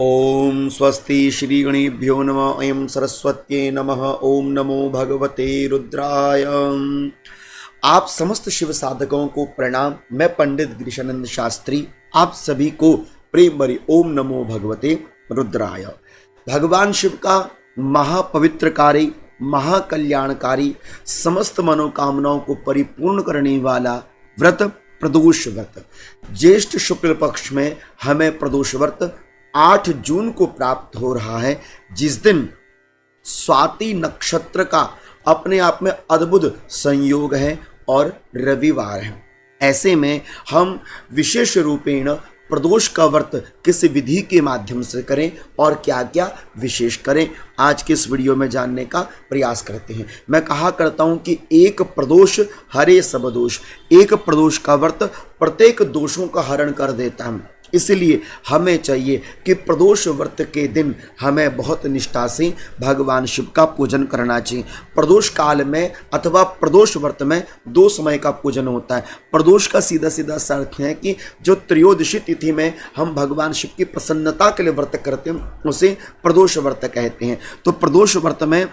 ओम स्वस्ति श्री गणेभ्यो नमः। अयं सरस्वत्यै नमः। ओम नमो भगवते रुद्राय। आप समस्त शिव साधकों को प्रणाम। मैं पंडित गिरीशानंद शास्त्री आप सभी को प्रेम भरी ओम नमो भगवते रुद्राय। भगवान शिव का महापवित्रकारी, महाकल्याणकारी, समस्त मनोकामनाओं को परिपूर्ण करने वाला व्रत प्रदोष व्रत ज्येष्ठ शुक्ल पक्ष में हमें प्रदोष व्रत 8 जून को प्राप्त हो रहा है, जिस दिन स्वाति नक्षत्र का अपने आप में अद्भुत संयोग है और रविवार है। ऐसे में हम विशेष रूपेण प्रदोष का व्रत किस विधि के माध्यम से करें और क्या क्या विशेष करें, आज के इस वीडियो में जानने का प्रयास करते हैं। मैं कहा करता हूं कि एक प्रदोष हरे सब दोष, एक प्रदोष का व्रत प्रत्येक दोषों का हरण कर देता है। इसलिए हमें चाहिए कि प्रदोष व्रत के दिन हमें बहुत निष्ठा से भगवान शिव का पूजन करना चाहिए। प्रदोष काल में अथवा प्रदोष व्रत में 2 समय का पूजन होता है। प्रदोष का सीधा सीधा अर्थ है कि जो त्रयोदशी तिथि में हम भगवान शिव की प्रसन्नता के लिए व्रत करते हैं उसे प्रदोष व्रत कहते हैं। तो प्रदोष व्रत में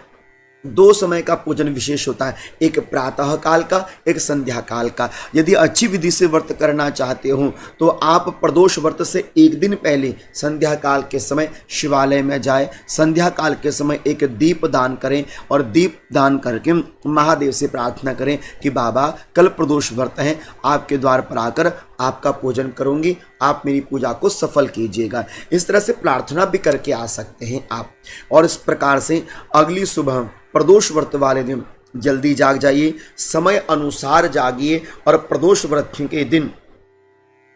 2 समय का पूजन विशेष होता है, एक प्रातः काल का, एक संध्या काल का। यदि अच्छी विधि से व्रत करना चाहते हो तो आप प्रदोष व्रत से एक दिन पहले संध्या काल के समय शिवालय में जाए, संध्या काल के समय एक दीप दान करें और दीप दान करके महादेव से प्रार्थना करें कि बाबा कल प्रदोष व्रत है, आपके द्वार पर आकर आपका पूजन करूंगी, आप मेरी पूजा को सफल कीजिएगा। इस तरह से प्रार्थना भी करके आ सकते हैं आप। और इस प्रकार से अगली सुबह प्रदोष व्रत वाले दिन जल्दी जाग जाइए, समय अनुसार जागिए और प्रदोष व्रत के दिन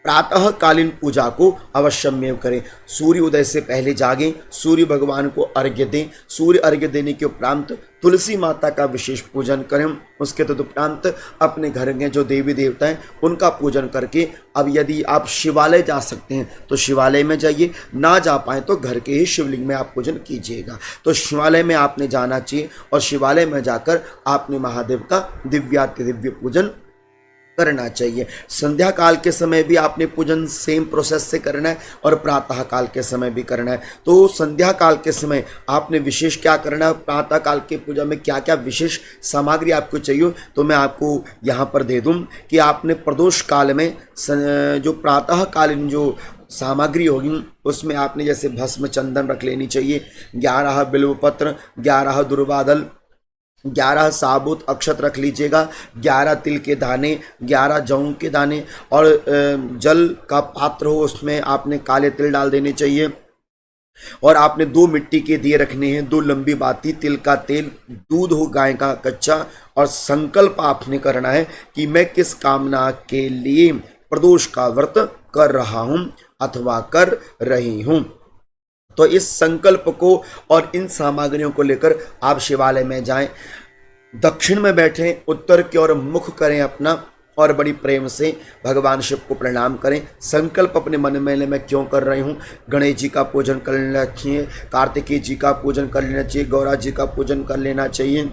प्रातः कालीन पूजा को अवश्यमेव करें। सूर्य उदय से पहले जागें, सूर्य भगवान को अर्घ्य दें। सूर्य अर्घ्य देने के उपरांत तुलसी माता का विशेष पूजन करें। उसके तदुपरांत अपने घर में जो देवी देवता हैं उनका पूजन करके, अब यदि आप शिवालय जा सकते हैं तो शिवालय में जाइए, ना जा पाए तो घर के ही शिवलिंग में आप पूजन कीजिएगा। तो शिवालय में आपने जाना चाहिए और शिवालय में जाकर आपने महादेव का दिव्याति दिव्य पूजन करना चाहिए। संध्या काल के समय भी आपने पूजन सेम प्रोसेस से करना है और प्रातः काल के समय भी करना है। तो संध्या काल के समय आपने विशेष क्या करना है, प्रातः काल के पूजा में क्या क्या विशेष सामग्री आपको चाहिए तो मैं आपको यहाँ पर दे दूँ कि आपने प्रदोष काल में जो प्रातः कालीन जो सामग्री होगी उसमें आपने जैसे भस्म चंदन रख लेनी चाहिए, 11 बिल्वपत्र, 11 दुर्वादल, 11 साबुत अक्षत रख लीजिएगा, 11 तिल के दाने, 11 जौ के दाने और जल का पात्र हो उसमें आपने काले तिल डाल देने चाहिए। और आपने 2 मिट्टी के दिए रखने हैं, 2 लंबी बाती, तिल का तेल, दूध हो गाय का कच्चा। और संकल्प आपने करना है कि मैं किस कामना के लिए प्रदोष का व्रत कर रहा हूं अथवा कर रही हूं। तो इस संकल्प को और इन सामग्रियों को लेकर आप शिवालय में जाएं, दक्षिण में बैठें, उत्तर की ओर मुख करें अपना और बड़ी प्रेम से भगवान शिव को प्रणाम करें। संकल्प अपने मन में ले, मैं क्यों कर रही हूँ। गणेश जी का पूजन कर लेना चाहिए, कार्तिकेय जी का पूजन कर लेना चाहिए, गौरा जी का पूजन कर लेना चाहिए,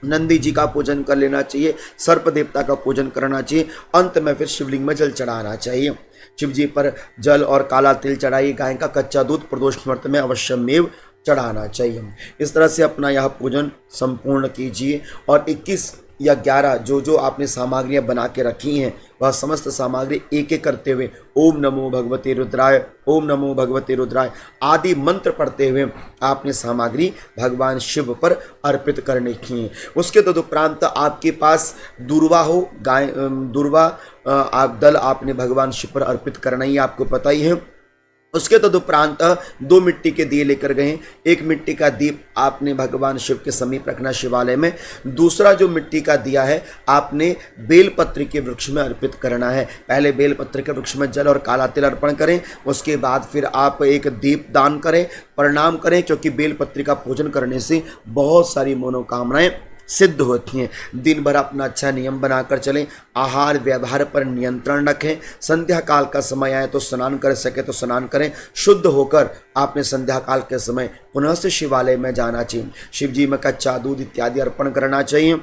नंदी जी का पूजन कर लेना चाहिए, सर्प देवता का पूजन करना चाहिए। अंत में फिर शिवलिंग में जल चढ़ाना चाहिए। शिव जी पर जल और काला तिल चढ़ाइए, गाय का कच्चा दूध प्रदोष व्रत में अवश्यमेव चढ़ाना चाहिए। इस तरह से अपना यह पूजन संपूर्ण कीजिए और 21 या 11 जो आपने सामग्रियां बना के रखी हैं वह समस्त सामग्री एक एक करते हुए ओम नमो भगवते रुद्राय, ओम नमो भगवते रुद्राय आदि मंत्र पढ़ते हुए आपने सामग्री भगवान शिव पर अर्पित करने की है। उसके तदुपरांत आपके पास दूर्वा हो, गाय दूर्वा आप दल आपने भगवान शिव पर अर्पित करना ही आपको पता ही है। उसके तदुपरांत 2 मिट्टी के दिए लेकर गए, एक मिट्टी का दीप आपने भगवान शिव के समीप रखना शिवालय में, दूसरा जो मिट्टी का दिया है आपने बेलपत्र के वृक्ष में अर्पित करना है। पहले बेलपत्र के वृक्ष में जल और काला तिल अर्पण करें, उसके बाद फिर आप एक दीप दान करें, प्रणाम करें, क्योंकि बेलपत्र का पूजन करने से बहुत सारी मनोकामनाएं सिद्ध होती हैं। दिन भर अपना अच्छा नियम बनाकर चलें, आहार व्यवहार पर नियंत्रण रखें। संध्या काल का समय आए तो स्नान कर सके तो स्नान करें, शुद्ध होकर आपने संध्या काल के समय पुनः से शिवालय में जाना चाहिए। शिव जी में कच्चा दूध इत्यादि अर्पण करना चाहिए।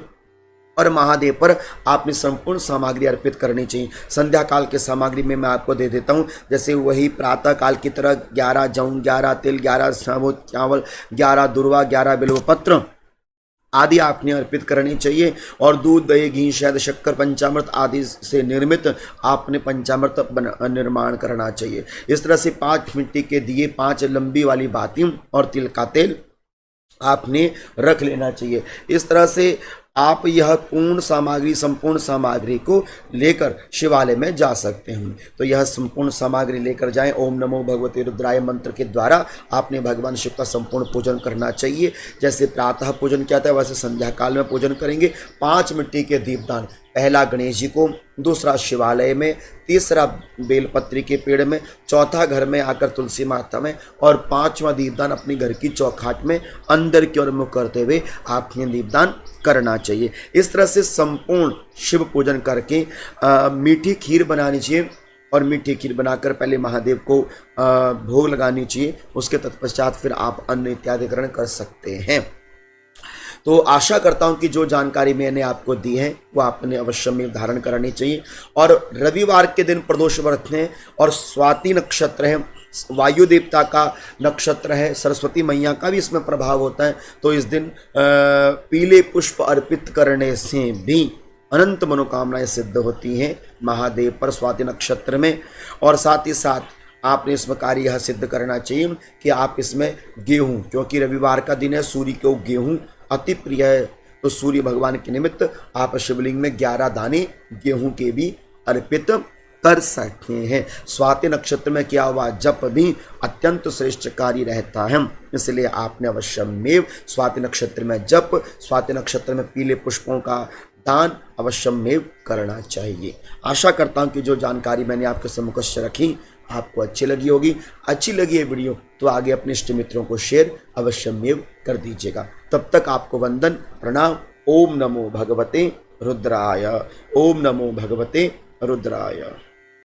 और महादेव पर आपने संपूर्ण सामग्री अर्पित करनी चाहिए। संध्या काल के सामग्री में मैं आपको दे देता हूँ, जैसे वही प्रातः काल की तरह 11 जौ, 11 तिल, 11 साबुत चावल, 11 दुर्वा, 11 बिल्वपत्र आदि आपने अर्पित करनी चाहिए। और दूध, दही, घी, शहद, शक्कर, पंचामृत आदि से निर्मित आपने पंचामृत निर्माण करना चाहिए। इस तरह से 5 मिट्टी के दिए, 5 लंबी वाली बाती और तिल का तेल आपने रख लेना चाहिए। इस तरह से आप यह संपूर्ण सामग्री को लेकर शिवालय में जा सकते हैं। तो यह संपूर्ण सामग्री लेकर जाएं। ओम नमो भगवते रुद्राय मंत्र के द्वारा आपने भगवान शिव का संपूर्ण पूजन करना चाहिए। जैसे प्रातः पूजन किया था वैसे संध्या काल में पूजन करेंगे। 5 मिट्टी के दीपदान, पहला गणेश जी को, दूसरा शिवालय में, तीसरा बेलपत्री के पेड़ में, चौथा घर में आकर तुलसी माता में, और 5वां दीपदान अपनी घर की चौखाट में अंदर की ओर मुख करते हुए आपने दीपदान करना चाहिए। इस तरह से संपूर्ण शिव पूजन करके मीठी खीर बनानी चाहिए और मीठी खीर बनाकर पहले महादेव को भोग लगानी चाहिए। उसके तत्पश्चात फिर आप अन्न इत्यादि ग्रहण कर सकते हैं। तो आशा करता हूं कि जो जानकारी मैंने आपको दी है वो आपने अवश्य में धारण करनी चाहिए। और रविवार के दिन प्रदोष व्रत है और स्वाति नक्षत्र है, वायु देवता का नक्षत्र है, सरस्वती मैया का भी इसमें प्रभाव होता है। तो इस दिन पीले पुष्प अर्पित करने से भी अनंत मनोकामनाएं सिद्ध होती हैं महादेव पर स्वाति नक्षत्र में। और साथ ही साथ आपने इसमें कार्य यह सिद्ध करना चाहिए कि आप इसमें गेहूं, क्योंकि रविवार का दिन है, सूर्य को गेहूं अति प्रिय है, तो सूर्य भगवान के निमित्त आप शिवलिंग में 11 दाने गेहूं के भी अर्पित कर सकते हैं। स्वाति नक्षत्र में किया हुआ जप भी अत्यंत श्रेष्ठ कार्य रहता है, इसलिए आपने अवश्यमेव स्वाति नक्षत्र में जप, स्वाति नक्षत्र में पीले पुष्पों का दान अवश्यमेव करना चाहिए। आशा करता हूं कि जो जानकारी मैंने आपके सम्मुख रखी आपको अच्छी लगी होगी। अच्छी लगी है वीडियो तो आगे अपने इष्ट मित्रों को शेयर अवश्यमेव कर दीजिएगा। तब तक आपको वंदन प्रणाम। ओम नमो भगवते रुद्राय। ओम नमो भगवते रुद्राय।